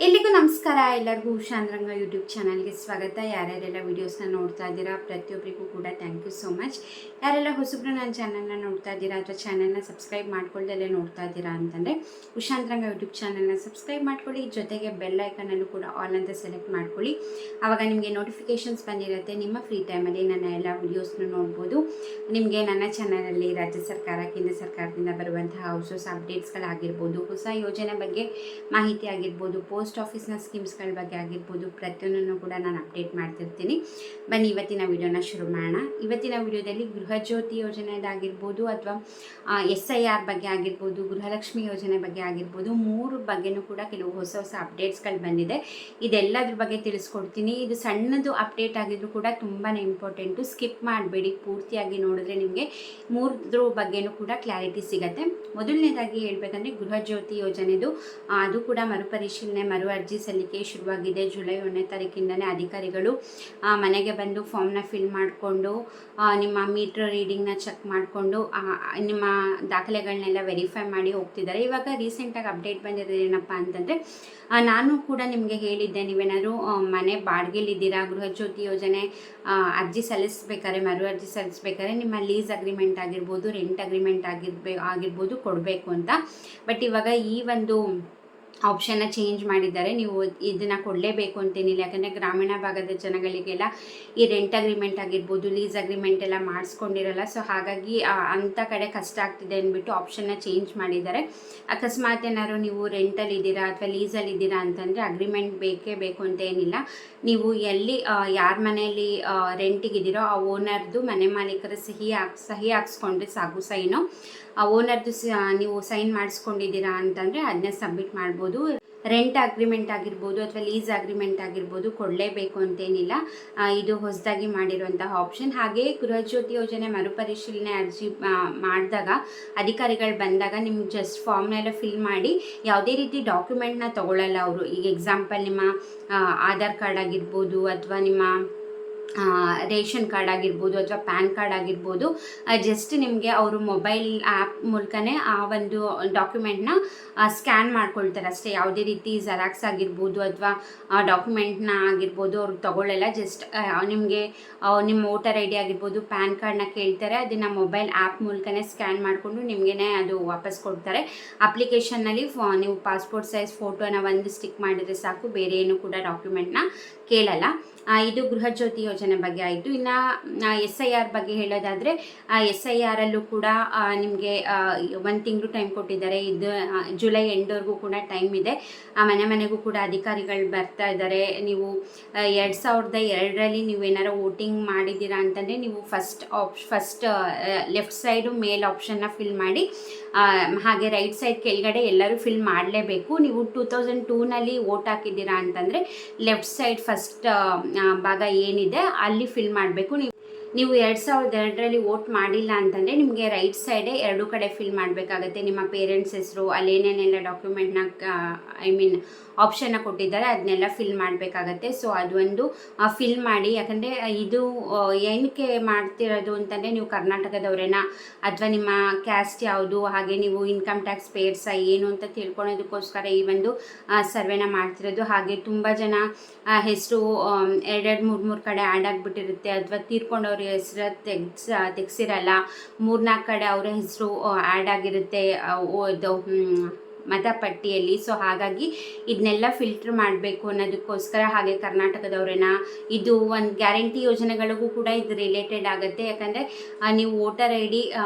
ಎಲ್ಲಿಗೂ ನಮಸ್ಕಾರ. ಎಲ್ಲರಿಗೂ ಉಷಾಂದ್ರಂಗ ಯೂಟ್ಯೂಬ್ ಚಾನಲ್ಗೆ ಸ್ವಾಗತ. ಯಾರ್ಯಾರೆಲ್ಲ ವೀಡಿಯೋಸ್ನ ನೋಡ್ತಾ ಇದ್ದೀರಾ ಪ್ರತಿಯೊಬ್ಬರಿಗೂ ಕೂಡ ಥ್ಯಾಂಕ್ ಯು ಸೋ ಮಚ್. ಯಾರೆಲ್ಲ ಹೊಸಬ್ರು ನನ್ನ ಚಾನಲ್ನ ನೋಡ್ತಾ ಇದ್ದೀರಾ ಅಥವಾ ಚಾನಲ್ನ ಸಬ್ಸ್ಕ್ರೈಬ್ ಮಾಡ್ಕೊಳ್ದಲ್ಲೇ ನೋಡ್ತಾ ಇದ್ದೀರಾ ಅಂತಂದರೆ ಉಷಾಂದ್ರಂಗ ಯೂಟ್ಯೂಬ್ ಚಾನಲ್ನ ಸಬ್ಸ್ಕ್ರೈಬ್ ಮಾಡ್ಕೊಳ್ಳಿ. ಜೊತೆಗೆ ಬೆಲ್ ಐಕನಲ್ಲೂ ಕೂಡ ಆಲ್ ಅಂತ ಸೆಲೆಕ್ಟ್ ಮಾಡ್ಕೊಳ್ಳಿ. ಆವಾಗ ನಿಮಗೆ ನೋಟಿಫಿಕೇಷನ್ಸ್ ಬಂದಿರುತ್ತೆ. ನಿಮ್ಮ ಫ್ರೀ ಟೈಮಲ್ಲಿ ನನ್ನ ಎಲ್ಲ ವೀಡಿಯೋಸ್ನ ನೋಡ್ಬೋದು. ನಿಮಗೆ ನನ್ನ ಚಾನಲಲ್ಲಿ ರಾಜ್ಯ ಸರ್ಕಾರ, ಕೇಂದ್ರ ಸರ್ಕಾರದಿಂದ ಬರುವಂತಹ ಹೊಸ ಅಪ್ಡೇಟ್ಸ್ಗಳಾಗಿರ್ಬೋದು, ಹೊಸ ಯೋಜನೆ ಬಗ್ಗೆ ಮಾಹಿತಿ ಆಗಿರ್ಬೋದು, ಪೋಸ್ಟ್ ಆಫೀಸ್ನ ಸ್ಕೀಮ್ಸ್ಗಳ ಬಗ್ಗೆ ಆಗಿರ್ಬೋದು, ಪ್ರತಿಯೊಂದನ್ನು ಕೂಡ ನಾನು ಅಪ್ಡೇಟ್ ಮಾಡ್ತಿರ್ತೀನಿ. ಬನ್ನಿ ಇವತ್ತಿನ ವಿಡಿಯೋನ ಶುರು ಮಾಡೋಣ. ಇವತ್ತಿನ ವಿಡಿಯೋದಲ್ಲಿ ಗೃಹಜ್ಯೋತಿ ಯೋಜನೆದಾಗಿರ್ಬೋದು ಅಥವಾ SIR ಬಗ್ಗೆ ಆಗಿರ್ಬೋದು, ಗೃಹಲಕ್ಷ್ಮಿ ಯೋಜನೆ ಬಗ್ಗೆ ಆಗಿರ್ಬೋದು, ಮೂರು ಬಗ್ಗೆನೂ ಕೂಡ ಕೆಲವು ಹೊಸ ಅಪ್ಡೇಟ್ಸ್ಗಳು ಬಂದಿದೆ. ಇದೆಲ್ಲದ್ರ ಬಗ್ಗೆ ತಿಳಿಸ್ಕೊಡ್ತೀನಿ. ಇದು ಸಣ್ಣದು ಅಪ್ಡೇಟ್ ಆಗಿದ್ರು ಕೂಡ ತುಂಬಾ ಇಂಪಾರ್ಟೆಂಟು. ಸ್ಕಿಪ್ ಮಾಡಬೇಡಿ, ಪೂರ್ತಿಯಾಗಿ ನೋಡಿದ್ರೆ ನಿಮಗೆ ಮೂರದ್ರ ಬಗ್ಗೆನೂ ಕೂಡ ಕ್ಲಾರಿಟಿ ಸಿಗುತ್ತೆ. ಮೊದಲನೇದಾಗಿ ಹೇಳ್ಬೇಕಂದ್ರೆ ಗೃಹಜ್ಯೋತಿ ಯೋಜನೆದು ಅದು ಕೂಡ ಮರುಪರಿಶೀಲನೆ, ಮರು ಅರ್ಜಿ ಸಲ್ಲಿಕೆ ಶುರುವಾಗಿದೆ. ಜುಲೈ 1ನೇ ತಾರೀಕಿಂದನೇ ಅಧಿಕಾರಿಗಳು ಮನೆಗೆ ಬಂದು ಫಾರ್ಮ್ನ ಫಿಲ್ ಮಾಡಿಕೊಂಡು ನಿಮ್ಮ ಮೀಟ್ರ್ ರೀಡಿಂಗ್ನ ಚೆಕ್ ಮಾಡಿಕೊಂಡು ನಿಮ್ಮ ದಾಖಲೆಗಳನ್ನೆಲ್ಲ ವೆರಿಫೈ ಮಾಡಿ ಹೋಗ್ತಿದ್ದಾರೆ. ಇವಾಗ ರೀಸೆಂಟಾಗಿ ಅಪ್ಡೇಟ್ ಬಂದಿರೋದು ಏನಪ್ಪ ಅಂತಂದರೆ, ನಾನು ಕೂಡ ನಿಮಗೆ ಹೇಳಿದ್ದೆ, ನೀವೇನಾದರೂ ಮನೆ ಬಾಡಿಗೆಲಿದ್ದೀರಾ, ಗೃಹಜ್ಯೋತಿ ಯೋಜನೆ ಅರ್ಜಿ ಸಲ್ಲಿಸಬೇಕಾದ್ರೆ, ಮರು ಅರ್ಜಿ ಸಲ್ಲಿಸಬೇಕಾದ್ರೆ ನಿಮ್ಮ ಲೀಸ್ ಅಗ್ರಿಮೆಂಟ್ ಆಗಿರ್ಬೋದು, ರೆಂಟ್ ಅಗ್ರಿಮೆಂಟ್ ಆಗಿರ್ಬೋದು ಕೊಡಬೇಕು ಅಂತ. ಬಟ್ ಇವಾಗ ಈ ಒಂದು ಆಪ್ಷನ್ನ ಚೇಂಜ್ ಮಾಡಿದ್ದಾರೆ. ನೀವು ಇದನ್ನು ಕೊಡಲೇಬೇಕು ಅಂತೇನಿಲ್ಲ. ಯಾಕಂದರೆ ಗ್ರಾಮೀಣ ಭಾಗದ ಜನಗಳಿಗೆಲ್ಲ ಈ ರೆಂಟ್ ಅಗ್ರಿಮೆಂಟ್ ಆಗಿರ್ಬೋದು, ಲೀಸ್ ಅಗ್ರಿಮೆಂಟ್ ಎಲ್ಲ ಮಾಡಿಸ್ಕೊಂಡಿರಲ್ಲ. ಸೊ ಹಾಗಾಗಿ ಅಂಥ ಕಡೆ ಕಷ್ಟ ಆಗ್ತಿದೆ ಅಂದ್ಬಿಟ್ಟು ಆಪ್ಷನ್ನ ಚೇಂಜ್ ಮಾಡಿದ್ದಾರೆ. ಅಕಸ್ಮಾತ್ ಏನಾದ್ರು ನೀವು ರೆಂಟಲ್ಲಿ ಇದ್ದೀರಾ ಅಥವಾ ಲೀಸಲ್ಲಿ ಇದ್ದೀರಾ ಅಂತಂದರೆ ಅಗ್ರಿಮೆಂಟ್ ಬೇಕೇ ಬೇಕು ಅಂತ ಏನಿಲ್ಲ. ನೀವು ಎಲ್ಲಿ ಯಾರ ಮನೆಯಲ್ಲಿ ರೆಂಟಿಗಿದ್ದೀರೋ ಆ ಓನರ್ದು, ಮನೆ ಮಾಲೀಕರ ಸಹಿ ಹಾಕ್ಸ್ಕೊಂಡ್ರೆ ಸಾಕು. ಸೈನು ಆ ಓನರ್ದು ನೀವು ಸೈನ್ ಮಾಡಿಸ್ಕೊಂಡಿದ್ದೀರಾ ಅಂತಂದರೆ ಅದನ್ನ ಸಬ್ಮಿಟ್ ಮಾಡ್ಬೋದು. ರೆಂಟ್ ಅಗ್ರಿಮೆಂಟ್ ಆಗಿರ್ಬೋದು ಅಥವಾ ಲೀಸ್ ಅಗ್ರಿಮೆಂಟ್ ಆಗಿರ್ಬೋದು ಕೊಡಲೇಬೇಕು ಅಂತೇನಿಲ್ಲ. ಇದು ಹೊಸದಾಗಿ ಮಾಡಿರುವಂತಹ ಆಪ್ಷನ್. ಹಾಗೆ ಗೃಹಜ್ಯೋತಿ ಯೋಜನೆ ಮರುಪರಿಶೀಲನೆ ಅರ್ಜಿ ಮಾಡಿದಾಗ ಅಧಿಕಾರಿಗಳು ಬಂದಾಗ ನಿಮ್ಗೆ ಜಸ್ಟ್ ಫಾರ್ಮ್ನೆಲ್ಲ ಫಿಲ್ ಮಾಡಿ ಯಾವುದೇ ರೀತಿ ಡಾಕ್ಯುಮೆಂಟ್ನ ತೊಗೊಳ್ಳಲ್ಲ ಅವರು. ಈಗ ಎಕ್ಸಾಂಪಲ್ ನಿಮ್ಮ ಆಧಾರ್ ಕಾರ್ಡ್ ಆಗಿರ್ಬೋದು ಅಥವಾ ನಿಮ್ಮ ರೇಷನ್ ಕಾರ್ಡ್ ಆಗಿರ್ಬೋದು ಅಥವಾ ಪ್ಯಾನ್ ಕಾರ್ಡ್ ಆಗಿರ್ಬೋದು, ಜಸ್ಟ್ ನಿಮಗೆ ಅವರು ಮೊಬೈಲ್ ಆ್ಯಪ್ ಮೂಲಕನೇ ಆ ಒಂದು ಡಾಕ್ಯುಮೆಂಟ್ನ ಸ್ಕ್ಯಾನ್ ಮಾಡ್ಕೊಳ್ತಾರೆ ಅಷ್ಟೇ. ಯಾವುದೇ ರೀತಿ ಜೆರಾಕ್ಸ್ ಆಗಿರ್ಬೋದು ಅಥವಾ ಡಾಕ್ಯುಮೆಂಟ್ನ ಆಗಿರ್ಬೋದು ಅವ್ರು ತೊಗೊಳ್ಳಲ್ಲ. ಜಸ್ಟ್ ನಿಮಗೆ ನಿಮ್ಮ ವೋಟರ್ ID ಆಗಿರ್ಬೋದು, ಪ್ಯಾನ್ ಕಾರ್ಡ್ನ ಕೇಳ್ತಾರೆ. ಅದನ್ನು ಮೊಬೈಲ್ ಆ್ಯಪ್ ಮೂಲಕನೇ ಸ್ಕ್ಯಾನ್ ಮಾಡಿಕೊಂಡು ನಿಮಗೇ ಅದು ವಾಪಸ್ ಕೊಡ್ತಾರೆ. ಅಪ್ಲಿಕೇಶನ್ನಲ್ಲಿ ನೀವು ಪಾಸ್ಪೋರ್ಟ್ ಸೈಜ್ ಫೋಟೋನ ಒಂದು ಸ್ಟಿಕ್ ಮಾಡಿದರೆ ಸಾಕು, ಬೇರೆ ಏನು ಕೂಡ ಡಾಕ್ಯುಮೆಂಟ್ನ ಕೇಳಲ್ಲ. ಇದು ಗೃಹಜ್ಯೋತಿ ಯೋಜನೆ ಬಗ್ಗೆ ಆಯಿತು. ಇನ್ನು SIR ಬಗ್ಗೆ ಹೇಳೋದಾದರೆ SIRಲ್ಲೂ ಕೂಡ ನಿಮಗೆ 1 ತಿಂಗಳು ಟೈಮ್ ಕೊಟ್ಟಿದ್ದಾರೆ. ಇದು ಜುಲೈ ಎಂಡ್ವರೆಗೂ ಕೂಡ ಟೈಮ್ ಇದೆ. ಮನೆಗೂ ಕೂಡ ಅಧಿಕಾರಿಗಳು ಬರ್ತಾ ಇದ್ದಾರೆ. ನೀವು 2002ರಲ್ಲಿ ನೀವೇನಾರು ವೋಟಿಂಗ್ ಮಾಡಿದ್ದೀರಾ ಅಂತಂದರೆ ನೀವು ಫಸ್ಟ್ ಲೆಫ್ಟ್ ಸೈಡು ಮೇಲ್ ಆಪ್ಷನ್ನ ಫಿಲ್ ಮಾಡಿ, ಹಾಗೆ ರೈಟ್ ಸೈಡ್ ಕೆಳಗಡೆ ಎಲ್ಲರೂ ಫಿಲ್ ಮಾಡಲೇಬೇಕು. ನೀವು 2002ನಲ್ಲಿ ವೋಟ್ ಹಾಕಿದ್ದೀರಾ ಅಂತಂದರೆ ಲೆಫ್ಟ್ ಸೈಡ್ ಫಸ್ಟ್ ಭಾಗ ಏನಿದೆ ಅಲ್ಲಿ ಫಿಲ್ ಮಾಡಬೇಕು. ನೀವು 2002ರಲ್ಲಿ ವೋಟ್ ಮಾಡಿಲ್ಲ ಅಂತಂದರೆ ನಿಮಗೆ ರೈಟ್ ಸೈಡೇ ಎರಡೂ ಕಡೆ ಫಿಲ್ ಮಾಡಬೇಕಾಗತ್ತೆ. ನಿಮ್ಮ ಪೇರೆಂಟ್ಸ್ ಹೆಸರು, ಅಲ್ಲೇನೇನೆಲ್ಲ ಡಾಕ್ಯುಮೆಂಟ್ನ ಆಪ್ಷನ್ನ ಕೊಟ್ಟಿದ್ದಾರೆ ಅದನ್ನೆಲ್ಲ ಫಿಲ್ ಮಾಡಬೇಕಾಗತ್ತೆ. ಸೊ ಅದೊಂದು ಫಿಲ್ ಮಾಡಿ. ಯಾಕಂದರೆ ಇದು ಏನಕ್ಕೆ ಮಾಡ್ತಿರೋದು ಅಂತಂದರೆ, ನೀವು ಕರ್ನಾಟಕದವರೇನಾ ಅಥವಾ ನಿಮ್ಮ ಕ್ಯಾಸ್ಟ್ ಯಾವುದು, ಹಾಗೆ ನೀವು ಇನ್ಕಮ್ ಟ್ಯಾಕ್ಸ್ ಪೇಯರ್ಸಾ ಏನು ಅಂತ ತಿಳ್ಕೊಳೋದಕ್ಕೋಸ್ಕರ ಈ ಒಂದು ಸರ್ವೆನ ಮಾಡ್ತಿರೋದು. ಹಾಗೆ ತುಂಬ ಜನ ಹೆಸರು 2-3 ಕಡೆ ಆ್ಯಡ್ ಆಗಿಬಿಟ್ಟಿರುತ್ತೆ, ಅಥವಾ ತೀರ್ಕೊಂಡವ್ರ ಹೆಸರು ತೆಗ್ಸಿರಲ್ಲ. 3-4 ಕಡೆ ಅವರ ಹೆಸರು ಆ್ಯಡ್ ಆಗಿರುತ್ತೆ ಮತಪಟ್ಟಿಯಲ್ಲಿ. ಸೊ ಹಾಗಾಗಿ ಇದನ್ನೆಲ್ಲ ಫಿಲ್ಟರ್ ಮಾಡಬೇಕು ಅನ್ನೋದಕ್ಕೋಸ್ಕರ. ಹಾಗೆ ಕರ್ನಾಟಕದವ್ರೇನಾ, ಇದು ಒಂದು ಗ್ಯಾರಂಟಿ ಯೋಜನೆಗಳಿಗೂ ಕೂಡ ಇದು ರಿಲೇಟೆಡ್ ಆಗುತ್ತೆ. ಯಾಕಂದರೆ ನೀವು ವೋಟರ್ ID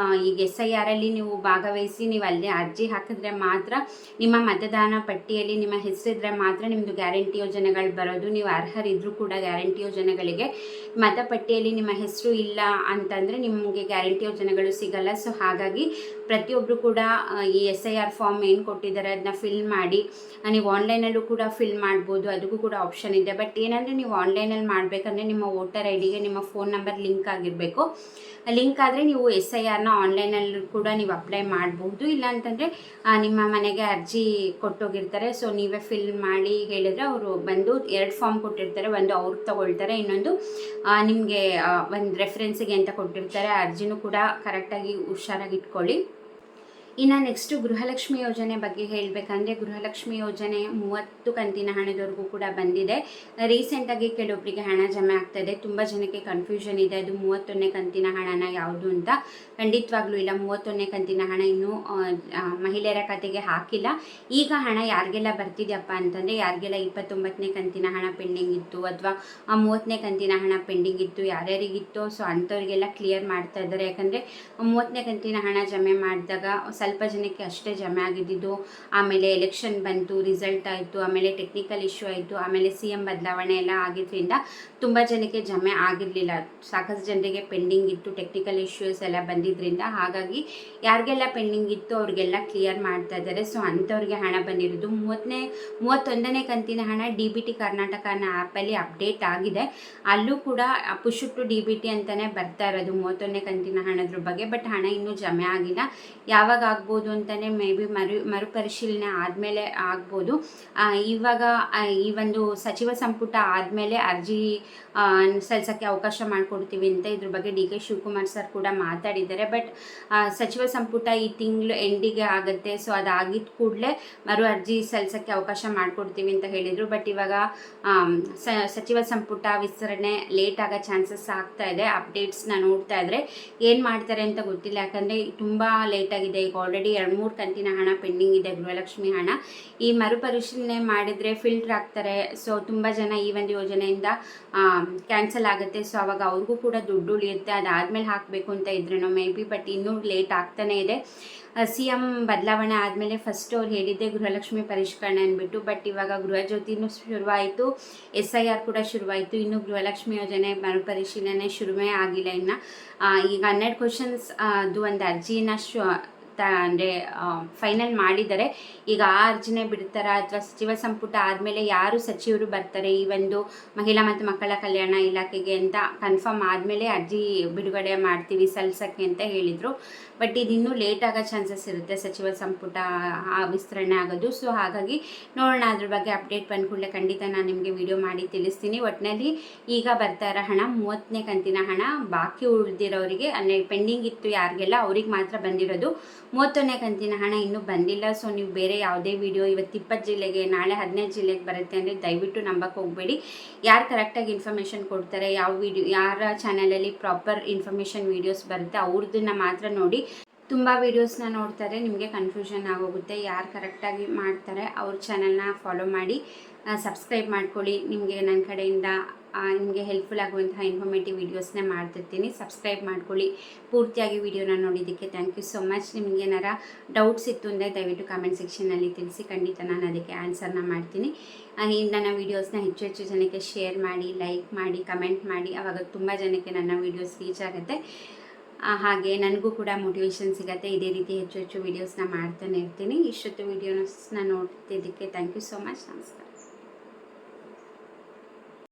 ಈಗ SIRಲ್ಲಿ ನೀವು ಭಾಗವಹಿಸಿ ನೀವು ಅಲ್ಲೇ ಅರ್ಜಿ ಹಾಕಿದ್ರೆ ಮಾತ್ರ, ನಿಮ್ಮ ಮತದಾನ ಪಟ್ಟಿಯಲ್ಲಿ ನಿಮ್ಮ ಹೆಸರಿದ್ರೆ ಮಾತ್ರ ನಿಮ್ಮದು ಗ್ಯಾರಂಟಿ ಯೋಜನೆಗಳು ಬರೋದು. ನೀವು ಅರ್ಹರಿದ್ದರೂ ಕೂಡ ಗ್ಯಾರಂಟಿ ಯೋಜನೆಗಳಿಗೆ ಮತಪಟ್ಟಿಯಲ್ಲಿ ನಿಮ್ಮ ಹೆಸರು ಇಲ್ಲ ಅಂತಂದರೆ ನಿಮಗೆ ಗ್ಯಾರಂಟಿ ಯೋಜನೆಗಳು ಸಿಗಲ್ಲ. ಸೊ ಹಾಗಾಗಿ ಪ್ರತಿಯೊಬ್ಬರು ಕೂಡ ಈ SIR ಫಾರ್ಮ್ ಏನು ಕೊಟ್ಟಿದ್ದಾರೆ ಅದನ್ನ ಫಿಲ್ ಮಾಡಿ. ನೀವು ಆನ್ಲೈನಲ್ಲೂ ಕೂಡ ಫಿಲ್ ಮಾಡ್ಬೋದು, ಅದಕ್ಕೂ ಕೂಡ ಆಪ್ಷನ್ ಇದೆ. ಬಟ್ ಏನಂದರೆ ನೀವು ಆನ್ಲೈನಲ್ಲಿ ಮಾಡಬೇಕಂದ್ರೆ ನಿಮ್ಮ ವೋಟರ್ IDಗೆ ನಿಮ್ಮ ಫೋನ್ ನಂಬರ್ ಲಿಂಕ್ ಆಗಿರಬೇಕು. ಲಿಂಕ್ ಆದರೆ ನೀವು SIRನ ಆನ್ಲೈನಲ್ಲೂ ಕೂಡ ನೀವು ಅಪ್ಲೈ ಮಾಡಬಹುದು. ಇಲ್ಲಾಂತಂದರೆ ನಿಮ್ಮ ಮನೆಗೆ ಅರ್ಜಿ ಕೊಟ್ಟೋಗಿರ್ತಾರೆ, ಸೊ ನೀವೇ ಫಿಲ್ ಮಾಡಿ ಹೇಳಿದರೆ ಅವರು ಬಂದು 2 ಫಾರ್ಮ್ ಕೊಟ್ಟಿರ್ತಾರೆ. ಒಂದು ಅವ್ರು ತೊಗೊಳ್ತಾರೆ, ಇನ್ನೊಂದು ನಿಮಗೆ ಒಂದು ರೆಫರೆನ್ಸಿಗೆ ಅಂತ ಕೊಟ್ಟಿರ್ತಾರೆ. ಅರ್ಜಿನೂ ಕೂಡ ಕರೆಕ್ಟಾಗಿ ಹುಷಾರಾಗಿ ಇಟ್ಕೊಳ್ಳಿ. ಇನ್ನು ನೆಕ್ಸ್ಟು ಗೃಹಲಕ್ಷ್ಮಿ ಯೋಜನೆ ಬಗ್ಗೆ ಹೇಳಬೇಕಂದ್ರೆ ಗೃಹಲಕ್ಷ್ಮಿ ಯೋಜನೆ 30 ಕಂತಿನ ಹಣದವರೆಗೂ ಕೂಡ ಬಂದಿದೆ. ರೀಸೆಂಟಾಗಿ ಕೆಲವೊಬ್ಬರಿಗೆ ಹಣ ಜಮೆ ಆಗ್ತಾಯಿದೆ. ತುಂಬ ಜನಕ್ಕೆ ಕನ್ಫ್ಯೂಷನ್ ಇದೆ, ಅದು 31ನೇ ಕಂತಿನ ಹಣನ ಯಾವುದು ಅಂತ. ಖಂಡಿತವಾಗ್ಲೂ ಇಲ್ಲ, 31ನೇ ಕಂತಿನ ಹಣ ಇನ್ನೂ ಮಹಿಳೆಯರ ಖಾತೆಗೆ ಹಾಕಿಲ್ಲ. ಈಗ ಹಣ ಯಾರಿಗೆಲ್ಲ ಬರ್ತಿದೆಯಪ್ಪ ಅಂತಂದರೆ, ಯಾರಿಗೆಲ್ಲ 29ನೇ ಕಂತಿನ ಹಣ ಪೆಂಡಿಂಗ್ ಇತ್ತು ಅಥವಾ 30ನೇ ಕಂತಿನ ಹಣ ಪೆಂಡಿಂಗ್ ಇತ್ತು, ಯಾರ್ಯಾರಿಗಿತ್ತು ಸೊ ಅಂಥವ್ರಿಗೆಲ್ಲ ಕ್ಲಿಯರ್ ಮಾಡ್ತಾ ಇದ್ದಾರೆ. ಯಾಕಂದರೆ 30ನೇ ಕಂತಿನ ಹಣ ಜಮೆ ಮಾಡಿದಾಗ ಸ್ವಲ್ಪ ಜನಕ್ಕೆ ಅಷ್ಟೇ ಜಮೆ ಆಗಿದ್ದು. ಆಮೇಲೆ ಎಲೆಕ್ಷನ್ ಬಂತು, ರಿಸಲ್ಟ್ ಆಯಿತು, ಆಮೇಲೆ ಟೆಕ್ನಿಕಲ್ ಇಶ್ಯೂ ಆಯಿತು, ಆಮೇಲೆ CM ಬದಲಾವಣೆ ಎಲ್ಲ ಆಗಿದ್ದರಿಂದ ತುಂಬ ಜನಕ್ಕೆ ಜಮೆ ಆಗಿರಲಿಲ್ಲ. ಸಾಕಷ್ಟು ಜನರಿಗೆ ಪೆಂಡಿಂಗ್ ಇತ್ತು, ಟೆಕ್ನಿಕಲ್ ಇಶ್ಯೂಸ್ ಎಲ್ಲ ಬಂದಿದ್ದರಿಂದ. ಹಾಗಾಗಿ ಯಾರಿಗೆಲ್ಲ ಪೆಂಡಿಂಗ್ ಇತ್ತು ಅವ್ರಿಗೆಲ್ಲ ಕ್ಲಿಯರ್ ಮಾಡ್ತಾ ಇದ್ದಾರೆ. ಸೊ ಅಂಥವ್ರಿಗೆ ಹಣ ಬಂದಿರೋದು 31ನೇ ಕಂತಿನ ಹಣ DBT ಕರ್ನಾಟಕ ಅನ್ನೋ ಆ್ಯಪಲ್ಲಿ ಅಪ್ಡೇಟ್ ಆಗಿದೆ. ಅಲ್ಲೂ ಕೂಡ ಪುಷ್ ಟು DBT ಅಂತಲೇ ಬರ್ತಾ ಇರೋದು 31ನೇ ಕಂತಿನ ಹಣದ್ರ ಬಗ್ಗೆ. ಬಟ್ ಹಣ ಇನ್ನೂ ಜಮೆ ಆಗಿಲ್ಲ. ಯಾವಾಗ ಆಗ್ಬೋದು ಅಂತಲೇ ಮೇ ಬಿ ಮರುಪರಿಶೀಲನೆ ಆದಮೇಲೆ ಆಗ್ಬೋದು. ಇವಾಗ ಈ ಒಂದು ಸಚಿವ ಸಂಪುಟ ಆದಮೇಲೆ ಅರ್ಜಿ ಸಲ್ಲಿಸೋಕ್ಕೆ ಅವಕಾಶ ಮಾಡಿಕೊಡ್ತೀವಿ ಅಂತ ಇದ್ರ ಬಗ್ಗೆ DK ಶಿವಕುಮಾರ್ ಸರ್ ಕೂಡ ಮಾತಾಡಿದ್ದಾರೆ. ಬಟ್ ಸಚಿವ ಸಂಪುಟ ಈ ತಿಂಗಳು ಎಂಡಿಗೆ ಆಗುತ್ತೆ. ಸೊ ಅದಾಗಿದ್ದ ಕೂಡಲೇ ಅರ್ಜಿ ಸಲ್ಲಿಸೋಕ್ಕೆ ಅವಕಾಶ ಮಾಡಿಕೊಡ್ತೀವಿ ಅಂತ ಹೇಳಿದರು. ಬಟ್ ಇವಾಗ ಸಚಿವ ಸಂಪುಟ ವಿಸ್ತರಣೆ ಲೇಟ್ ಆಗೋ ಚಾನ್ಸಸ್ ಆಗ್ತಾ ಇದೆ. ಅಪ್ಡೇಟ್ಸ್ನ ನೋಡ್ತಾ ಇದ್ರೆ ಏನು ಮಾಡ್ತಾರೆ ಅಂತ ಗೊತ್ತಿಲ್ಲ. ಯಾಕಂದರೆ ತುಂಬ ಲೇಟಾಗಿದೆ. ಈಗ ಆಲ್ರೆಡಿ 2-3 ಕಂತಿನ ಹಣ ಪೆಂಡಿಂಗ್ ಇದೆ, ಗೃಹಲಕ್ಷ್ಮಿ ಹಣ. ಈ ಮರುಪರಿಶೀಲನೆ ಮಾಡಿದರೆ ಫಿಲ್ಟರ್ ಆಗ್ತಾರೆ. ಸೊ ತುಂಬ ಜನ ಈ ಒಂದು ಯೋಜನೆಯಿಂದ ಕ್ಯಾನ್ಸಲ್ ಆಗುತ್ತೆ. ಸೊ ಅವಾಗ ಅವ್ರಿಗೂ ಕೂಡ ದುಡ್ಡು ಉಳಿಯುತ್ತೆ. ಅದಾದಮೇಲೆ ಹಾಕಬೇಕು ಅಂತ ಇದ್ರೇನೋ ಮೇ ಬಿ. ಬಟ್ ಇನ್ನೂ ಲೇಟ್ ಆಗ್ತಾನೇ ಇದೆ. CM ಬದಲಾವಣೆ ಆದಮೇಲೆ ಫಸ್ಟ್ ಅವ್ರು ಹೇಳಿದ್ದೆ ಗೃಹಲಕ್ಷ್ಮಿ ಪರಿಷ್ಕರಣೆ ಅಂದ್ಬಿಟ್ಟು. ಬಟ್ ಇವಾಗ ಗೃಹಜ್ಯೋತಿನೂ ಶುರುವಾಯಿತು, SIR ಕೂಡ ಶುರುವಾಯಿತು. ಇನ್ನು ಗೃಹಲಕ್ಷ್ಮಿ ಯೋಜನೆ ಮರುಪರಿಶೀಲನೆ ಶುರುವೇ ಆಗಿಲ್ಲ. ಇನ್ನು ಈಗ 12 ಕ್ವಶನ್ಸ್ ಅದು ಒಂದು ಅರ್ಜಿನ ಅಂದರೆ ಫೈನಲ್ ಮಾಡಿದ್ದಾರೆ. ಈಗ ಆ ಅರ್ಜಿನೇ ಬಿಡ್ತಾರಾ ಅಥವಾ ಸಚಿವ ಸಂಪುಟ ಆದಮೇಲೆ ಯಾರು ಸಚಿವರು ಬರ್ತಾರೆ ಈ ಒಂದು ಮಹಿಳಾ ಮತ್ತು ಮಕ್ಕಳ ಕಲ್ಯಾಣ ಇಲಾಖೆಗೆ ಅಂತ ಕನ್ಫರ್ಮ್ ಆದಮೇಲೆ ಅರ್ಜಿ ಬಿಡುಗಡೆ ಮಾಡ್ತೀವಿ ಸಲ್ಲಿಸೋಕ್ಕೆ ಅಂತ ಹೇಳಿದರು. ಬಟ್ ಇದು ಇನ್ನೂ ಲೇಟ್ ಆಗೋ ಚಾನ್ಸಸ್ ಇರುತ್ತೆ ಸಚಿವ ಸಂಪುಟ ವಿಸ್ತರಣೆ ಆಗೋದು. ಸೊ ಹಾಗಾಗಿ ನೋಡೋಣ, ಅದ್ರ ಬಗ್ಗೆ ಅಪ್ಡೇಟ್ ಬಂದ ಕೂಡಲೇ ಖಂಡಿತ ನಾನು ನಿಮಗೆ ವಿಡಿಯೋ ಮಾಡಿ ತಿಳಿಸ್ತೀನಿ. ಒಟ್ಟಿನಲ್ಲಿ ಈಗ ಬರ್ತಾ ಇರೋ ಹಣ 30ನೇ ಕಂತಿನ ಹಣ. ಬಾಕಿ ಉಳಿದಿರೋರಿಗೆ ಅಂದರೆ ಪೆಂಡಿಂಗ್ ಇತ್ತು ಯಾರಿಗೆಲ್ಲ ಅವ್ರಿಗೆ ಮಾತ್ರ ಬಂದಿರೋದು. 31ನೇ ಕಂತಿನ ಹಣ ಇನ್ನೂ ಬಂದಿಲ್ಲ. ಸೊ ನೀವು ಬೇರೆ ಯಾವುದೇ ವಿಡಿಯೋ ಇವತ್ತು 20 ಜಿಲ್ಲೆಗೆ ನಾಳೆ 15 ಜಿಲ್ಲೆಗೆ ಬರುತ್ತೆ ಅಂದರೆ ದಯವಿಟ್ಟು ನಂಬಕ್ಕೆ ಹೋಗಬೇಡಿ. ಯಾರು ಕರೆಕ್ಟಾಗಿ ಇನ್ಫಾರ್ಮೇಷನ್ ಕೊಡ್ತಾರೆ, ಯಾವ ವಿಡಿಯೋ ಯಾರ ಚಾನಲಲ್ಲಿ ಪ್ರಾಪರ್ ಇನ್ಫಾರ್ಮೇಷನ್ ವೀಡಿಯೋಸ್ ಬರುತ್ತೆ ಅವ್ರದ್ದನ್ನು ಮಾತ್ರ ನೋಡಿ. ತುಂಬ ವೀಡಿಯೋಸ್ನ ನೋಡ್ತಾರೆ, ನಿಮಗೆ ಕನ್ಫ್ಯೂಷನ್ ಆಗೋಗುತ್ತೆ. ಯಾರು ಕರೆಕ್ಟಾಗಿ ಮಾಡ್ತಾರೆ ಅವ್ರ ಚಾನಲ್ನ ಫಾಲೋ ಮಾಡಿ, ಸಬ್ಸ್ಕ್ರೈಬ್ ಮಾಡ್ಕೊಳ್ಳಿ. ನಿಮಗೆ ನನ್ನ ಕಡೆಯಿಂದ ನಿಮಗೆ ಹೆಲ್ಪ್ಫುಲ್ ಆಗುವಂತಹ ಇನ್ಫಾರ್ಮೇಟಿವ್ ವೀಡಿಯೋಸ್ನೇ ಮಾಡ್ತಿರ್ತೀನಿ. ಸಬ್ಸ್ಕ್ರೈಬ್ ಮಾಡ್ಕೊಳ್ಳಿ. ಪೂರ್ತಿಯಾಗಿ ವೀಡಿಯೋನ ನೋಡಿದ್ದಕ್ಕೆ ಥ್ಯಾಂಕ್ ಯು ಸೋ ಮಚ್. ನಿಮಗೆ ಏನಾರ ಡೌಟ್ಸ್ ಇತ್ತು ಅಂದರೆ ದಯವಿಟ್ಟು ಕಾಮೆಂಟ್ ಸೆಕ್ಷನಲ್ಲಿ ತಿಳಿಸಿ. ಖಂಡಿತ ನಾನು ಅದಕ್ಕೆ ಆನ್ಸರ್ನ ಮಾಡ್ತೀನಿ. ನನ್ನ ವೀಡಿಯೋಸ್ನ ಹೆಚ್ಚು ಜನಕ್ಕೆ ಶೇರ್ ಮಾಡಿ, ಲೈಕ್ ಮಾಡಿ, ಕಮೆಂಟ್ ಮಾಡಿ. ಆವಾಗ ತುಂಬ ಜನಕ್ಕೆ ನನ್ನ ವೀಡಿಯೋಸ್ ರೀಚ್ ಆಗುತ್ತೆ. ಹಾಗೆ ನನಗೂ ಕೂಡ ಮೋಟಿವೇಶನ್ ಸಿಗುತ್ತೆ. ಇದೇ ರೀತಿ ಹೆಚ್ಚು ವೀಡಿಯೋಸ್ನ ಮಾಡ್ತಾನೆ ಇರ್ತೀನಿ. ಇಷ್ಟೊತ್ತು ವೀಡಿಯೋಸ್ನ ನೋಡ್ತಿದ್ದಕ್ಕೆ ಥ್ಯಾಂಕ್ ಯು ಸೋ ಮಚ್. ನಮಸ್ಕಾರ.